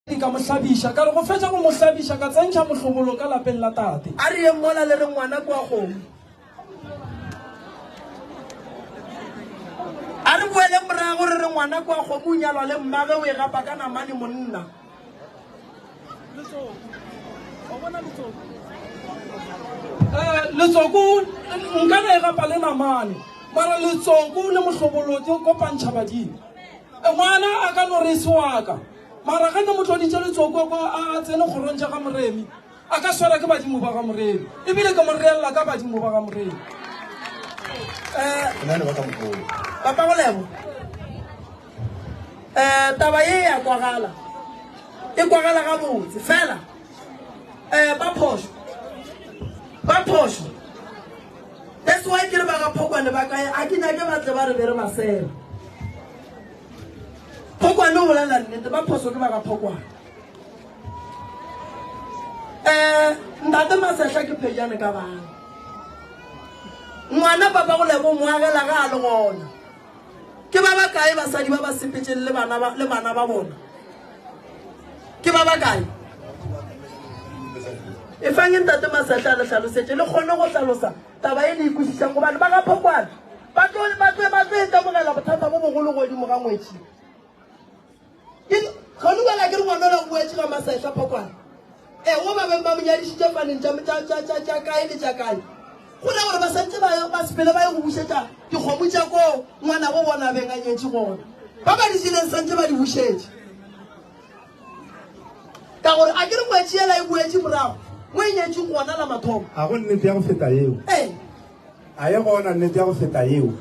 ka mohlabisha ka re go fetsa go mohlabisha ka tsentšha mohlobolo ka lapeng la tate a re yeng mola le re ngwana kwa kgomo a re boele morago re re ngwana kwa kgomo o nyalwa le mmage o e gapa ka namane monna letsoko nka re e gapa le namane mara letsoko le mohlobolote o kopantšha badimo ngwana a ka no re sewaka mara ga ne motloditse letsoko kwa a tsene kgorong tša ga moremi a ka swara ke badimo ba ga moremi ebile ka mo reella ka badimo ba ga moremi papa go lebo taba ye ya kwagala e kwagala ga botse fela ba phoso that's why ke re ba ga phokwane ba kae a ke nyake batle ba re be re masela phokwane o bolela nnete ba phoso ke ba ga phokwane ntate masehla ke phejane ka bana ngwana papa go lebo moagela ga a le gona ke ba ba kae basadi ba ba sepetseng le bana ba bona ke ba ba kae e fange ntate masehla a le hlalosetse le kgone go hlalosa taba e le ikwešišang gobane ba ga phokwane ba tlo ikamogela bothata bo bogolo godimo ga ngwetši gone bala ke re ngwana la boetše ga masehla phokwane go ba beng ba monyadišitše faneng tša kae le tša kae go ra gore ba santse ba sepele ba ye go bušetša dikgomo tša ko ngwana go bona beng a nyetše gona ba ba disileng santse ba di bušetše ka gore a ke re ngwetši ela e boetše morago mo e nyetše gona la mathomo ga go nnete ya go feta eo a ye gona nnete ya go feta eo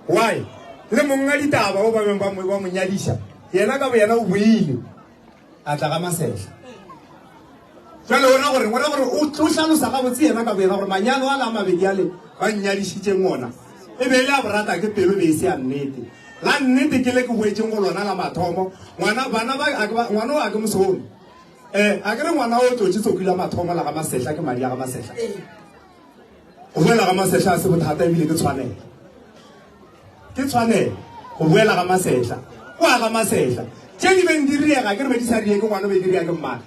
why le mongwe ditaba o ba beng ba monyadiša yena ka bo yena o boile a tla ga masehla jale ona gore o tlhalosa ga botse yena ka bo yena gore manyalo a la mabedi ale ba nnyadišitšeng ona e be e le a borata ke pelo be e se ya nnete la nnete ke le ke boetšeng go lona la mathomo ngwana o a ke mosono a ke re ngwana o tlotse tsokile mathomo la ga masehla ke madi a ga masehla go boela ga masehla a se bothata ebile ke tshwanela go boela ga masehla kwa ga masehla tše di beng di riega ke re be di sa rieke ngwana be di riea ke mmane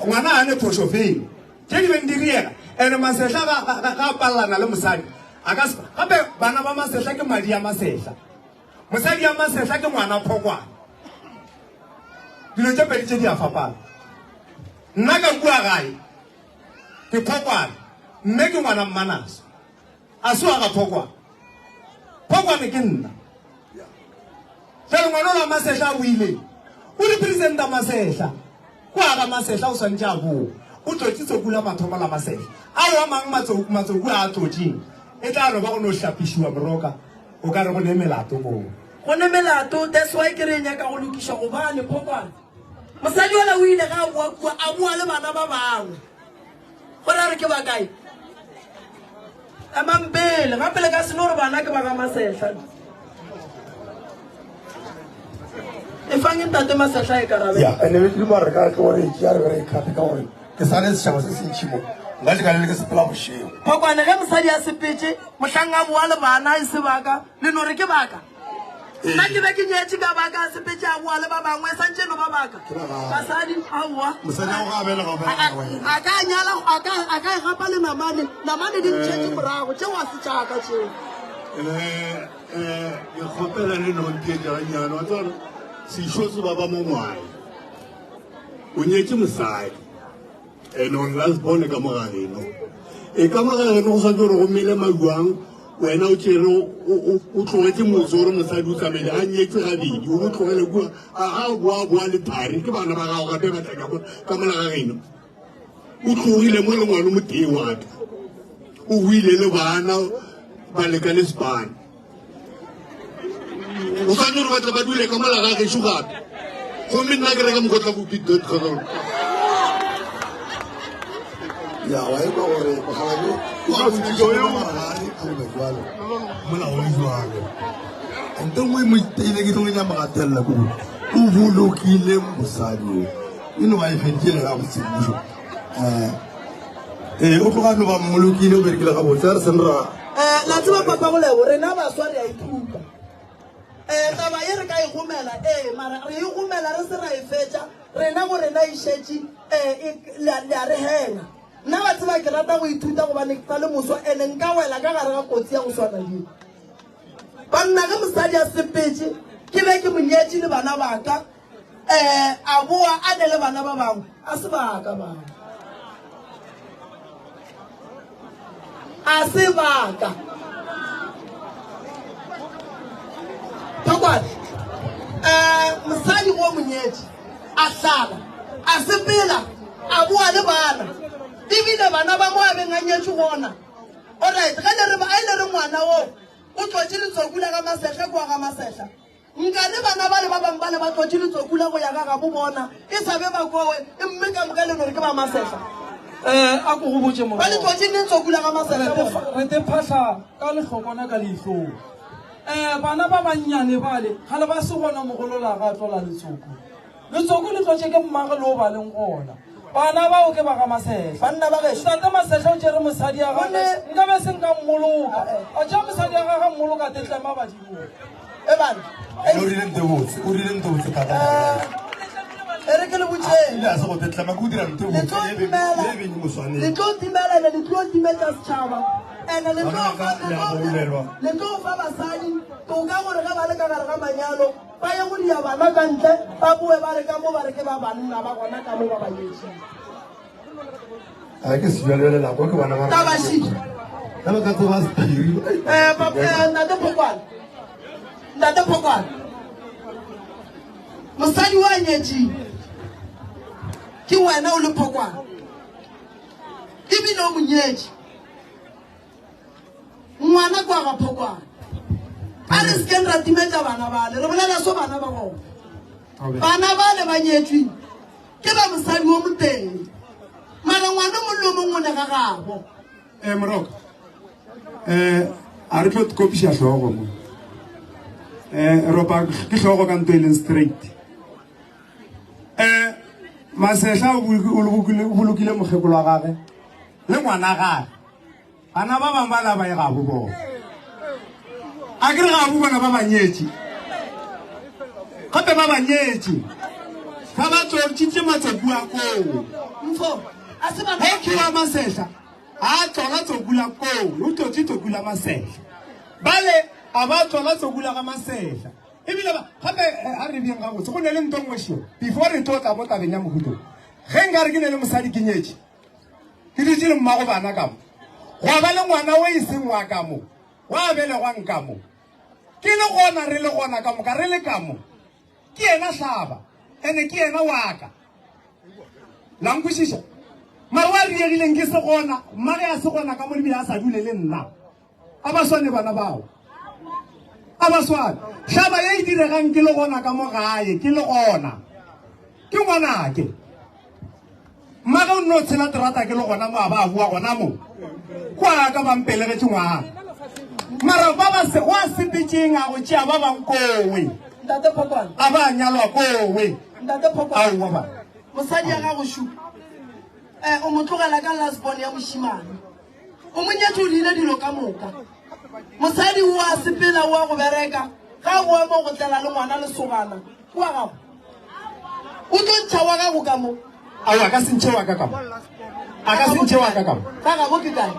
ngwana a ne phoso feng tše di beng di riega and masehla ga palelana le mosadi gape bana ba masehla ke madi a masehla mosadi ya masehla ke ngwana phokwane dilo tše pedi tše di a fapana nna ka kua gae ke phokwane mme ke ngwana mmanaso a sewa ga phokwane ke nna fela ngwana o la masehla o ile o representa masehla kwa ga masehla o swantše a boo o tlotse tsokula mathomo la masehla a o a mang matsoku a tlotseng e tla no ba go no hlapišiwa moroka o ka re go ne melato boo go ne melato that's why ke re nyaka go lokiša gobane phokwane mosadi ola o ile ga a bua le bana ba bangwe go ra re ke ba kae amampele gape le ka seno gore bana ke ba ga masehla e fange ntate masehla e karabe ene be dimo re ka gore ke a re re khape ka gore ke sane setšhaba se se ntšhimo nka le ka le ke sepela bošego phokwane ge mosadi a sepetse mohlang a boa le bana e sebaka le no re ke baka nna ke be ke nyetše ka baka a sepetse a boa le ba bangwe santse no ba baka basadi aowa mosadi a go abela ga a ka nyala a ka e gapa le namane di ntšhetše morago tšeo a setšaka tšeo ke kgopela le nonkeetaganyana wa tsona sešotse ba ba mo ngwae o nyetse mosadi and on last born ka mogageno e ka mogageno go santse gore go mele maduang wena o tsere o tlogetse motse gore mosadi o tsamele a nyetse gabedi o mo tlogele kua a boa le thari ke bana ba gago gape batla ka molagageno o tlogile mo le ngwane mo tee waka o buile le bana ba leka le sepane o santse gore batla ba dule ka molagagešo gape gomme nna ke reka mokotla bopitdotcom ya wa e kwa gore mogalabe wa botsitsoyo maragane a lebe jwalo molao le jwalo ente ngwe mo iteile ke tlo nya magatelela ko o bolokile mosadi o ino wa e fentile ga botsibuso o tloga no ba mmolokile o berekile ga botse re senra la tseba papa go lebo rena baswa re a ithuta taba e re ka e gomela mara re e gomela re se ra e fetša rena go rena e šetše le a re hela nna ba tseba ke rata go ithuta gobane ke tsa le moso ene nka wela ka gare ga kotsi ya go swana dio banna ge mosadi a sepetse ke be ke monyetše le bana baka a boa a ne le bana ba bangwe a se baka bangwe a se baka Pagwadi mosadi go monyetše a hlala a sepela a boa le bana ebile bana ba mo a beng a nyetše gona alright ge le re ba a ile re ngwana o o tlotše letsokula ka masehla kwa ga masehla nka le bana ba le ba bangwe ba le ba tlotše letsokula go ya ka ga bo bona e sa be ba kowe mme ka moka le gore ke ba masehla a ko go botse mo ba le tlotše letsokula ka masehla re te phahla ka lehlokwana ka leihlong bana ba bannyane bale ga le ba se gona mogolola ga tlola letsoko le tlotše ke mmage le o ba leng gona bana bao ke ba ga masehla banna ba geso tate masehla o tšere mosadi ya gane nka be se nka mmoloka a tša mosadi ya gaga mmoloka tetlema badimo bana o rileng tebotse thata e re ke le botšeng ile a se go tetlema ke o dira ntebotse e beng moswaneng le tlo timelana le tlo timetša setšhaba ene le tlo fa basadi toka gore ge ba le ka gare ga manyalo ba ye go dia bana ka ntle ba boe ba re ka mo ba re ke ba banna ba gona ka mo ba banyetšeng a ke sebjalelelako ke bana ba tabashidi jalo ka tseba sephiri ntate phokwane mosadi wa nyetšeng ke wena o le phokwane ebile o monyetše ngwana kwa ga phokwane a re sekeng ra timetša bana bale re bolela so bana ba gona bana bale ba nyetšweng ke ba mosadi wo moteng mara ngwana mollo mongwe ne ga gabo Moroka a re tlo kopiša hlogo mo ropa ke hlogo ka nto e leng straight masehla o bolokile mokgekolo wa gage le ngwana gage bana ba bangwe ba la ba e gabo bona a ke re gabo bona ba banyetše gape ba banyetše ga ba tsotšitše matsepu a koo mfo a se bana ge ke wa masehla a tlola tsokula koo o totse tsokula masehla bale a ba tlola tsokula ga masehla ebile gape a re beng ga botse go ne le nto ngwešio before re tlo tla mo tabeng ya mohuto ge nka re ke ne le mosadi ke nyetše ke dutse le mmago bana ka mo go ba le ngwana o e seng wa ka mo wa belegwang ka mo ke le gona re le gona ka moka re le ka mo ke ena hlaba ene ke ena wa ka la nkwešiša mara wa riegileng ke se gona mmage a se gona ka mo lebile a sa dule le nna a ba swane bana bao a ba swane hlaba ye e diregang ke le gona ka mo gae ke le gona ke ngwanake mmage o nne o tshela terata ke le gona mo a ba a bua gona mo kwa ka bampelegetše ngwana mara ba ba se wa sepetšeng a go tšea ba bang kowe ntate phokwane a ba nyalwa kowe ntate phokwane aowa ba mosadi ya gago šupa o mo tlogela ka lasbon ya mošimane o monyetše o diile dilo ka moka mosadi o a sepela o a go bereka ga boemo go tlela le ngwana lesogana kua gago o tlo ntšha wa gago ka mo ao a ka sentšhe wa ka kamo a ka sentšhe wa ka kamo ga gabo ke kae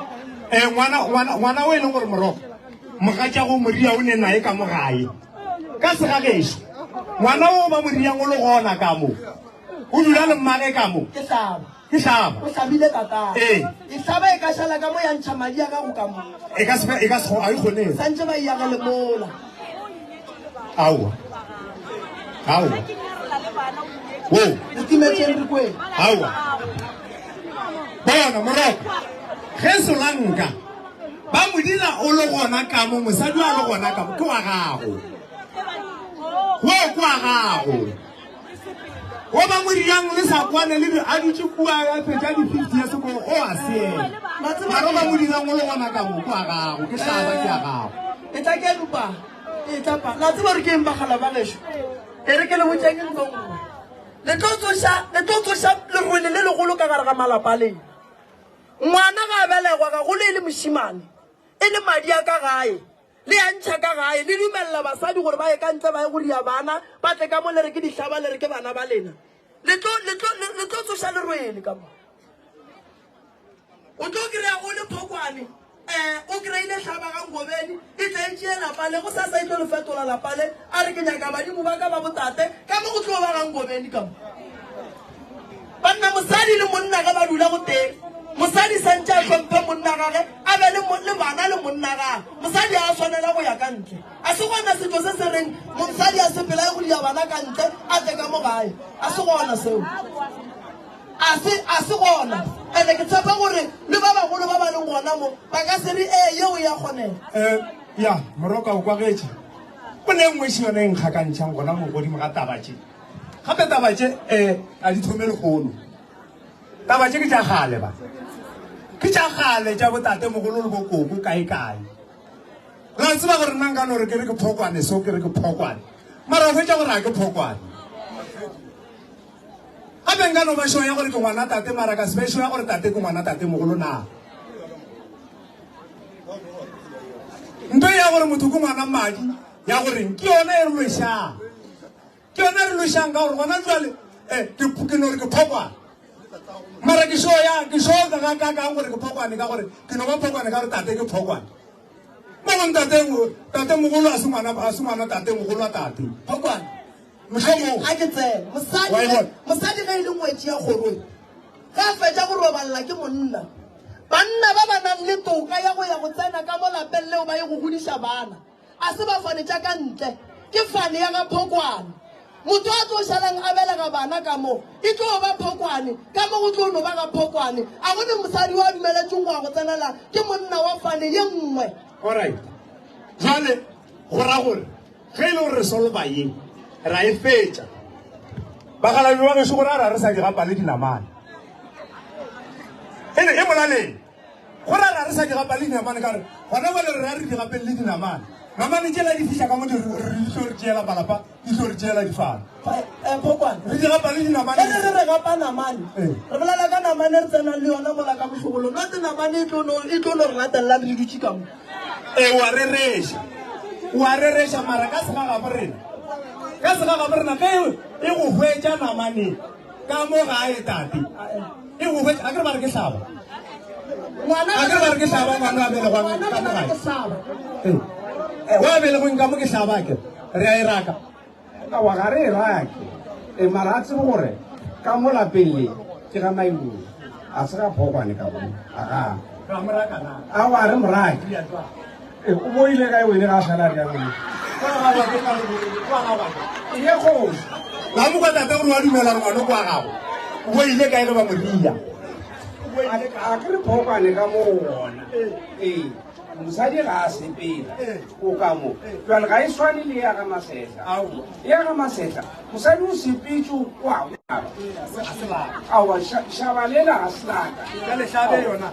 ngwana o e leng gore morogo mogatša go moria o ne nae ka mo gae ka segagešo ngwana o ba moriang o le gona ka mo o dula le mmage ka mo ke hlaba ke hlaba o hlabile tatang Ee. e hlaba e ka šala ka mo ya ntšha madi a gago ka mo e ka se a e kgoneng santse ba iagele mola aowa aowa wo re timetšeng re kweng aowa bona morogo ge solanka ba mo dira o le gona ka mo mosadi a le gona ka mo ke wa gago wo ke wa gago o ba mo riang le sa kwane le a dutse kua ya fetša di-50 years ko o a seela mara o ba mo dirang o le gona ka mo ke wa gago ke hlaba ke ya gago e tla ke lupa e tlapa la tseba re ke eng bagala ba gešo e re ke le botšeng ntlo nngwe le tlo tsoša lerwele le legolo ka gare ga malapa a lena ngwana ga a belegwa ga golo e le mošimane e le madi a ka gae le ya ntšha ka gae le dumelela basadi gore ba ye ka ntle ba ye go ria bana ba tle ka mo le re ke ditlhaba le re ke bana ba lena le tlo tsoša lerwele ka mo o tlo kry-a o le phokwane o kry-ile tlhaba ga ngobedi e tla e tšee lapale go sa e tlo le fetola lapale a re ke nyaka badimo ba ka ba botate ka mo go tlo ba ga ngobedi ka mo banna mosadi le monna ga ba dula go teng mosadi santse a tlhomphe monna gage a be le bana le monna gage mosadi a tshwanela go ya ka ntle a se gona setlo se se reng mosadi a sepela e go dia bana ka ntle a tle ka mo gae a se gona seo a se gona ande ke tshepa gore le ba bagolo ba ba leng gona mo ba ka se re yeo ya kgonela ya moroka o kwagetse go ne nngwe se yone e nkgakantšhang gona mo godimo ga tabatše gape tabatše a di thomele kgono tabatše ke tša gale ba ke tša gale tša botate mogolo le bokoko kae-kae la tseba gore nna nkano gore ke re ke phokwane seo ke re ke phokwane mara o fetša gore a ke phokwane gape nkano ba šo ya gore ke ngwana tate mara ka sebe šo ya gore tate ke ngwana tate mogolo na nto ya gore motho ke ngwana madi ya goreng ke yone e re lošang ke yone e re lošang ka gore gona jale ke no re ke phokwane mara ke šo ka gore ke phokwane ka gore ke no ba phokwane ka gore tate ke phokwane mogong tate mogolo a se ngwana tate mogolo a tate phokwane a ke tsena mosadi ga e le ngwetši ya kgoroi ga a fetša go robalela ke monna banna ba ba nang le toka ya go tsena ka mo lapeng leo ba ye go godiša bana a se ba fane tša ka ntle ke fane ya ga phokwane motho a tlo šalang a belega bana ka mo e tlo ba phokwane ka mo go tlo no ba ga phokwane a gone mosadi wa dumeletseng go ya go tsenela ke monna wa fane ye nngwe alright jale go ra gore ge e le gore re solva ye ra e fetša bagalabi ba gešo gore a re sa digapa le dinamane e molaleng gore a re sa digapa le dinamane ka re gona bale re a re digapeng le dinamane namane tšela di fiša ka mo re tlo re tšeela balapa di tlo re tšeela difana phokwane re digapa le dinamane re gapa namane re bolela ka namane re tsenang le yona mola ka motlhogolo note namane e tlo no re latelela le dutše ka mo wa rereša mara ka segagabo rena e go hwetša namane ka mo gae tate e go hwetša a kere ba re ke hlaba a kere ba re ke hlaba ngwana a belegwang ka mo gae wa belegweng ka mo ke hlaba ke re a e raka wa ga re e rake mara a tsebe gore ka mo lapeng le ke ga maimolo a se ga phokwane ka bone a wa re morake o boile kae wene ga a salari ka bone ye kgosi la mo kwa tate gore wa dumela re ngwane kwa gago o boile kae ge ba modia a ke re phokwane ka mo go ona mosadi ga a sepela o ka mo jale ga e swane le ya ga masetla ya ga masetla mosadi o sepetse wa awa šaba lela ga selaka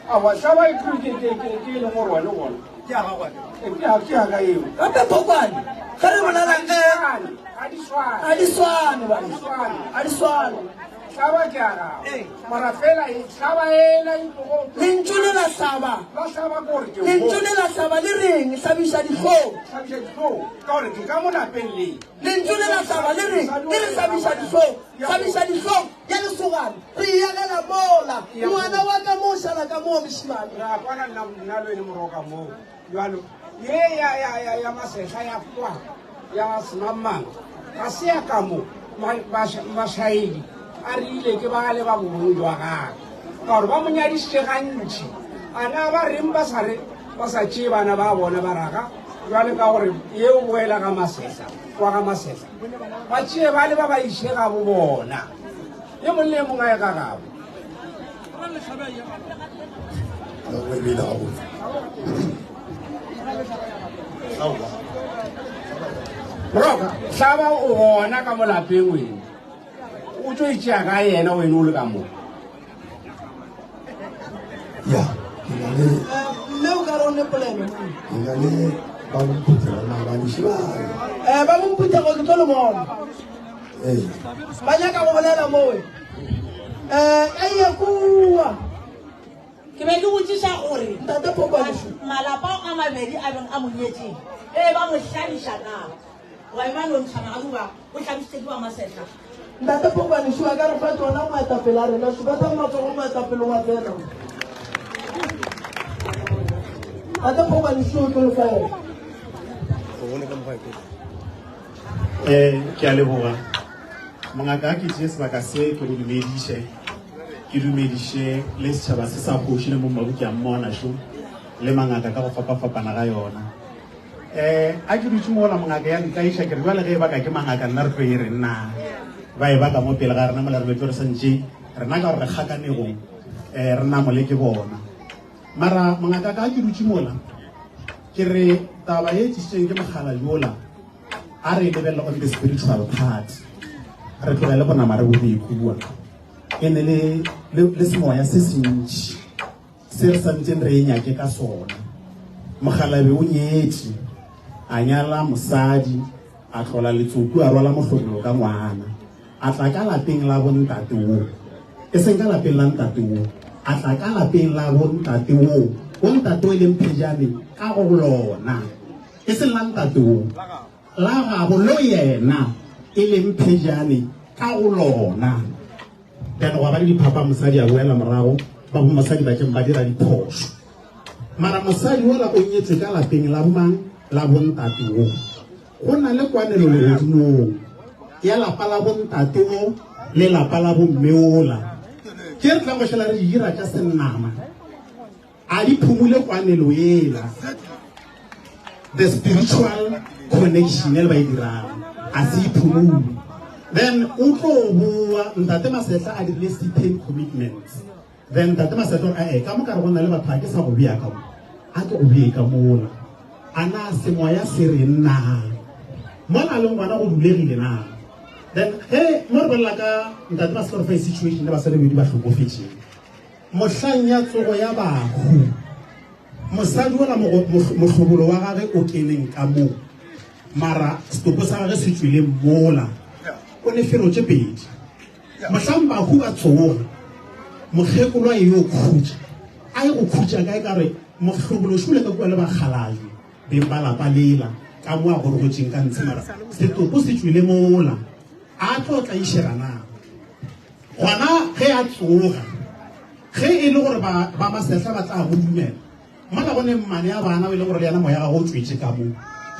awa šaba e ke leng gore wa le gona ke aga eo gape phokwane ge re bolelang a di swane hlaba ke aga mara fela hlaba ela lentšu le la hlaba lentšu le la hlaba le reng hlabiša dihlong ka gore ke ka mo lapeng le lentšu le la hlaba le reng le re hlabiša dihlong ya lesogane re eagela mola ngwana wa ka mo šala ka moo mošimane ra kwana nna le moroka moo jalo ye ya masehla ya kwa ya semamang ga se ya ka mo mašaedi a rile ke ba le ba bobong jwa gage ka gore ba monyadišitše gantši ana ba reng ba sa tšee bana ba bona ba raga jwale ka gore yeo boela ga masehla kwa ga masehla ba tšee ba le ba ba iše gabo bona ye mong le mong a e gagabo moroka hlaba o gona ka mo lapeng wene o tlo itšea ka yena wene o le ka mo ya mme o ka re o nepolelo ke na le ba bomphuthela ba dišibane ba bomphuthego ke tlo le bona ba nyaka go bolela mowe ka ye kua ke be ke botsisa gore ntate Phokwane malapa a mabedi a beng a mo nyetseng ba mo hlabiša na wa ba no ntshana ga buba o hlabisitse ke ba masetla ntate Phokwane swa ka re fa tsona o moetapele a rena se ba tsa matsogo moetapele wa fela ntate Phokwane swa o tlo le fela ke a leboga mongaka ke tšee sebaka se ke go dumediše le setšhaba se sa kgoši le mo mabuki a mmona šo le mangaka ka go fapafapana ga yona a ke dutse mo gola mongaka ya ntlaiša ke re jale ge e baka ke mangaka nna re tlo e re nna ba e baka mo pele ga rena mola re betlo re santše rena ka gore re kgakanego re namole ke bona mara mongaka ka ke dutse mola ke re taba e tšisitseng ke mogala jola a re lebelela on the spiritual part re tlogele bonama re bone ikua e ne le semoya se sentši se re santseng re e nyake ka sona mogalabe o nyetse a nyala mosadi a tlola letsoku a rwala mohlobolo ka ngwana a tla ka lapeng la bontate wo e seng ka lapeng la ntate wo a tla ka lapeng la bontate wo bontate o e leng phejane ka go lona e seng la ntate wo la gabo lo yena e leng phejane ka go lona then wa ba le diphapa mosadi a boela morago ba bo mosadi ba keng ba dira diphoso mara mosadi o la o nyetse ka lapeng la bomang la bontate wo go na le kwanelo le godimong ya lapa la bontate wo le lapa la bomme ola ke re tla go shela re dira tša sennama a di phumule kwanelo ela the spiritual connection le ba e dirang a se iphumule then o tlo bua ntate Masetla a dirile 10 commitments then ntate Masetla ka mo ka re gona le batho a ke sa go bia ka mo a ke go bie ka mola ana semoya se re nna mona le ngwana go dulegile na then mo re bolela ka ntate Masetla fa situation le ba se le bedi ba hlokofetse mohlang ya tsogo ya bahu mosadi wala mohlobolo wa gage o keneng ka mo mara stopo sa gage se tswile mola o ne felo tše pedi mohlang bahu ba tsoga mokgekolo a e yo khutša a e go khutša kae ka re mohlobolo šole ka kua le bakgalajo beng ba lapa lela ka mo a gorogotšeng ka ntshe mara setopo se tswile mola a tlo tla išegana gona ge a tsoga ge e le gore ba Masetla ba tla go dumela mala bone mmane ya bana o ile gore le yana moya ga go tswetse ka mo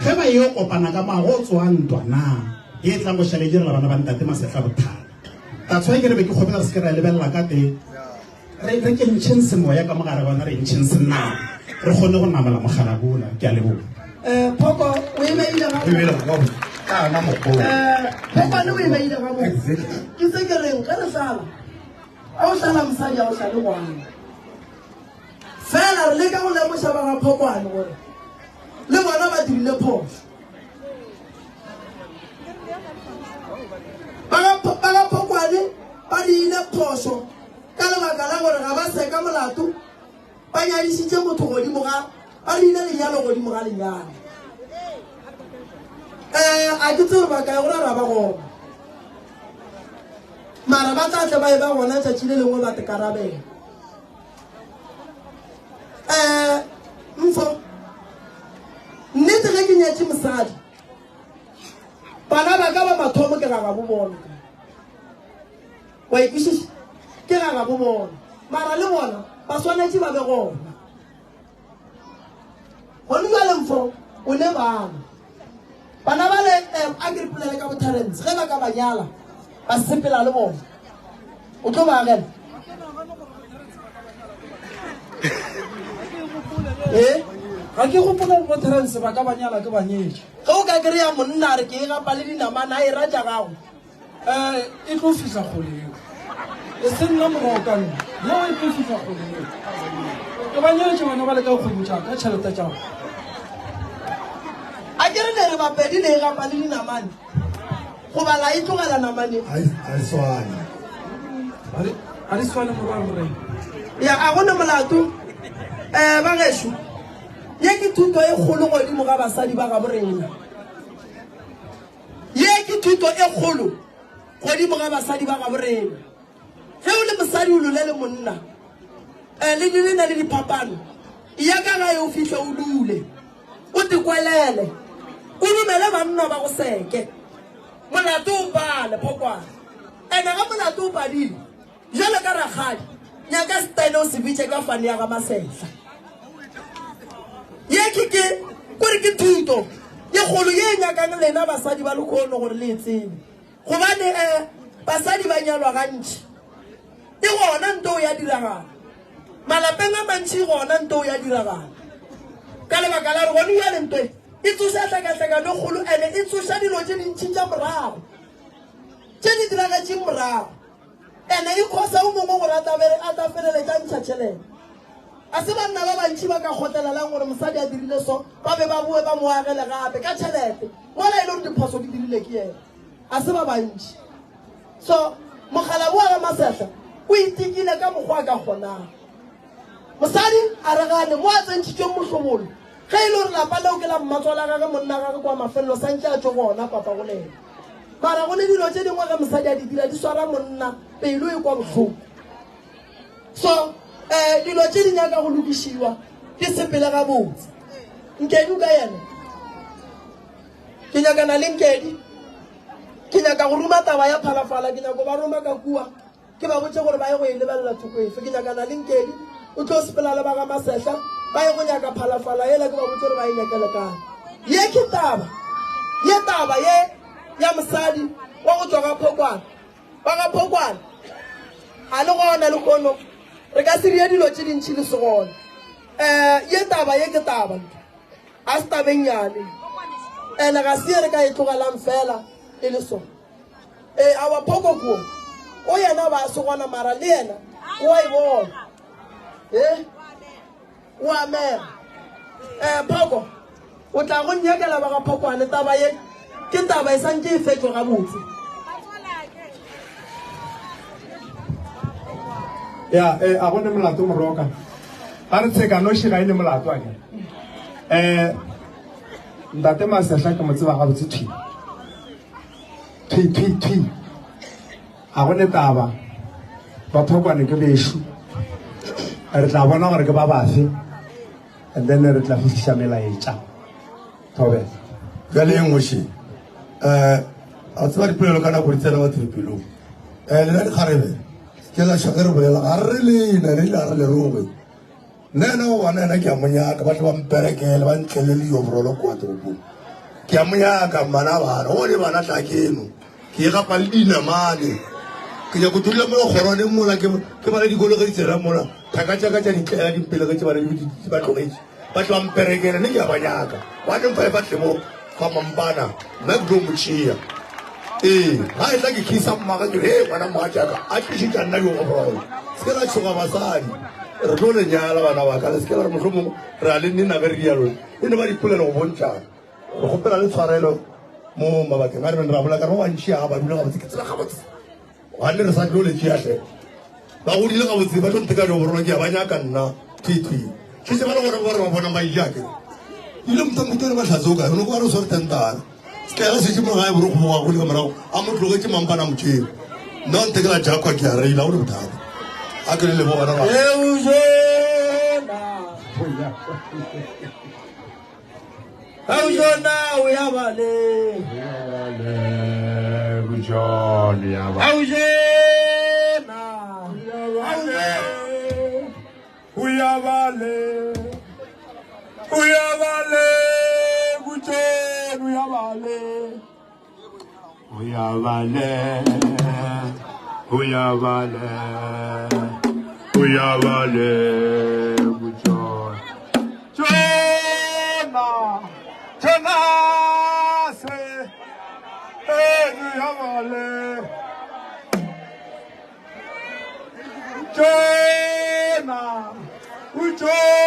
ge ba yo kopana ka mago tswa ntwa na e tla go shale dira bana ba ntate Masetla bothata ta tswa ke re be ke khopela se ke ra lebella ka te re ke ntšhense moya ka mogare bona re ntšhense na re gone go namela mogala bola ke a leboga Phoko o e meile ga kana mo Phokwane o e meile ga mo ke se ke reng ga re sala a o sala mosadi a o sale ngwana fela re le ka go lemoša ba ga Phokwane gore le bona ba dirile phoso ba ga Phokwane ba dirile phoso ka lebaka la gore ga ba seka molato ba nyadišitše motho godimo ga ba dirile lenyalo godimo ga lenyalo a ke tsere ba kae gore ra ba gona mara ba tla tle ba e ba gona tšatši le lengwe ba tekarabela mfo nnete ge ke nyatše mosadi bana ba ka ba mathomo ke ga bo bona wa ikwešiša ke ga bo bona mara le bona ba swanetše ba be gona gone jale mfo o ne bana ba le a ke repolele ka botharents ge ba ka ba nyala ba sepela le bona o tlo ba agela ga ke gopola botherence ba ka banyala ke banyetše ge o ka kry-a monna re ke e gapa le dinamana a e raja gago e tlo fitlha kgoleo e se nna morago ka nna yeo e tlo fitlha kgoleo ke banyeletše bana ba le ka kgomo tša ka tšhelete tšago a ke re ne re bapedi le e gapa le dinamane gobala e tlogela namane a di swane moraroreng ya a gone molato ba gešo ye ke thuto e kgolo godimo ga basadi ba ga borena ye ke thuto e kgolo godimo ga basadi ba ga borena ge o le mosadi o lole le monna le di na le diphapano ya ka ga yo fihla o dule o te kwelele o dumele banna ba go seke molato o bale phokwana ene ga molato o badile jalo ka ragadi nyaka style o se bitse ka fane ya ga Masehla ye ke gore ke thuto ye golo ye nyakang lena basadi ba lekgono gore le tsene gobane basadi ba nyalwa gantši e gona nto ya diragala malapeng a mantši gona nto ya diragala ka lebaka la re gone ya lentwe e tsoša tlakatlakano kgolo ene e tsoša dilo tše dintšhi tša morago tše di diragatšeng morago ene e kgosa o mongwe gore a ta feleletša ntšha tšhelete a se banna ba bantši ba ka kgotlelelang gore mosadi a dirile so ba be ba boe ba moagele gape ka tšhelete mola e le gore diphoso di dirile ke ena a se ba bantši so mogala boa ga Masehla o itekile ka mokgwa ka kgonang mosadi a regane mo a tsentšhitšweng mohlomolo ge e le gore lapa leo ke la mmatswala gage monna gage kwa mafelelo santše a tšo gona papa go lena mara go le dilo tše dingwe ge mosadi a di dira di swara monna pelo e kwa bohloko so dilo tše di nyaka go lokišiwa di sepele gabotse Nkedi o ka yena ke nyakana le Nkedi ke nyaka go ruma taba ya phalafala ke nyako ba roma ka kua ke ba botse gore ba ye go e lebelela thoko efe ke nyakana le Nkedi o tlo sepela le ba ga Masehla ba ye go nyaka phalafala ela ke ba botse gore ba e nyakele kae ye ke taba ye ya mosadi wa go tswa ga Phokwana ba ga Phokwana a le gona le kono re ka se ria dilo tše dintšhi le segone ye taba ye ke taba a se tabeng yane ene ga se re ka e tlogelang fela e le sone a wa Phoko kuo o yena ba se gona mara le yena o a e bona o amega Phoko o tla go nyakela ba ga Phokwane taba ye ke taba e santše e fetšwa gabotse ya a gone molato moroka ga re tsheka noši ga e le molato a ke ntate Masehla ke mo tseba gabotse twi a gone taba ba Phokwane ke bešo re tla bona gore ke ba bafe and then re tla fitlhiša melaetša thobe jale ye nngweše a tseba dipolelo ka nako di tsena ba tiripelong lena dikgarebe ke la shaka re bolela ga re lena le la re le roge nena o bona ena ke a monyaka ba tle ba mperekele ba ntlele le yo borolo kwa toropong ke a monyaka mana bana o le bana tla keno ke e gapa le dinamane ke ya go dula mo gorone mola ke ba le dikolo ge di tsela mola thakatšaka tša ditlela dimpele ge tše ba le ba tlogetse ba tle ba mperekele ne ke a banyaka ba ne mfa e batle mo fa mampana nna ke tlo motšhea ga e tla ke khisa mmaga ke he bana mogatšaka a tlišitša nna yo gobolo se ke la tšhoga basadi re tlo lenyala bana baka le se ke la re motlho mongwe re a le nnena ge re dialone e ne ba dipolelo go bontšana re gopela le tshwarelo mo mabakeng a re bene ra bola ka re go bantšhiaga ba dula gabotse ke tsela gabotse gane re sa tlo le tšeatlhe ba godile gabotse ba tlo ntekane go borona ke a banyaka nna thwithwi šetse ba le gore gore ba bonang ba ijake ile motamotone ba tlhatse o kae one ko a re o sware tentana sekega setse mo gae bore kgomoga go le ka morago a mo tlogetse mampana motšheng nna ntekela jakwa ke a reila o le bothata a ke le lebo bana Aujona o ya bale bujone ya ba Aujena uyabale bujone uyabale bujone Jona se uyabale Jona uyabale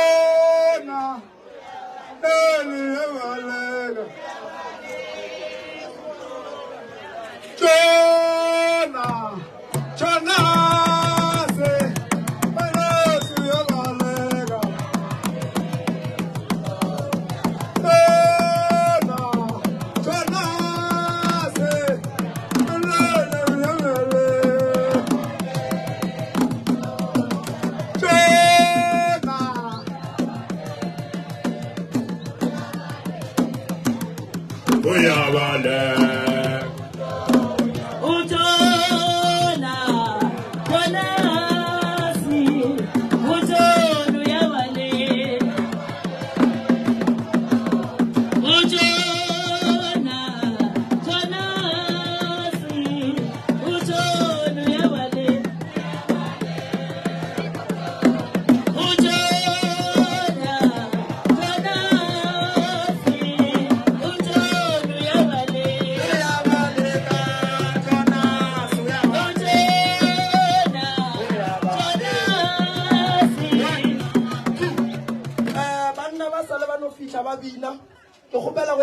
Jona se uyabale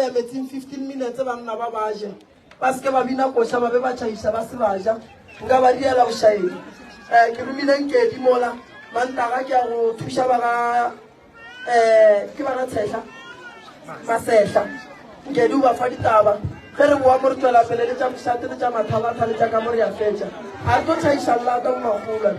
ya metsing 15 minutes banna ba baje ba se ke ba bina koša ba be ba tšhaiša ba se baja nka ba diela bošaedi ke romile Nkedi mola Mantaga ke a go thuša ba ga ke ba ga Tshehla Masehla Nkedi o ba fa ditaba ge re boa mo re tswela pele le tša bošate le tša mathabatha le tša ka mo re ya fetša a tlo tšhaiša llata mo magolo